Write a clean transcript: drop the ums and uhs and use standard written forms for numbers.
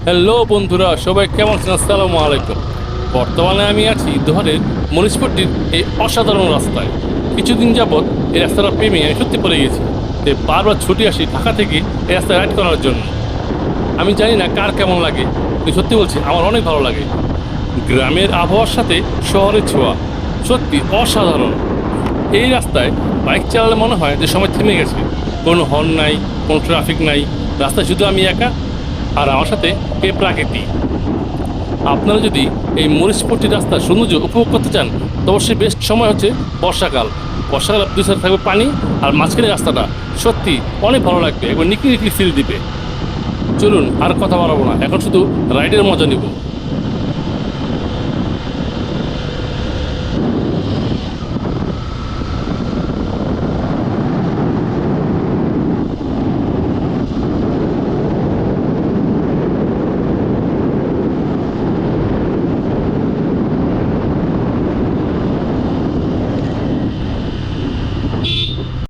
Hello বন্ধুরা, সবাই কেমন আছেন? আসসালামু আলাইকুম। বর্তমানে আমি আছি দোহারের মনীষপট্টির এই অসাধারণ রাস্তায়। কিছুদিন যাবৎ এই রাস্তাটা প্রেমে আমি সত্যি পড়ে গেছি। তাই বারবার ছুটে আসি ঢাকা থেকে এই রাস্তায় রাইড করার জন্য। আমি জানি না কার কেমন লাগে, কিন্তু সত্যি বলছি আমার অনেক ভালো লাগে। গ্রামের আবহাওয়ার সাথে শহরের ছোঁয়া সত্যি অসাধারণ। এই রাস্তায় বাইক চালালে মনে হয় যে সময় থেমে গেছে। কোনো হর্ন নাই, কোনো ট্রাফিক নাই, রাস্তায় শুধু আমি একা আর আমার সাথে এই প্রাকৃতি। আপনারা যদি এই মরিচপট্টি রাস্তার সৌন্দর্য উপভোগ করতে চান, তো অবশ্যই বেস্ট সময় হচ্ছে বর্ষাকাল। বর্ষাকালে দুই সাইডে থাকবে পানি, আর মাঝখানে রাস্তাটা সত্যি অনেক ভালো লাগবে, একবার নিকলি নিকলি ফিল দিবে। চলুন আর কথা বাড়াবো না, এখন শুধু রাইডের মজা নিব।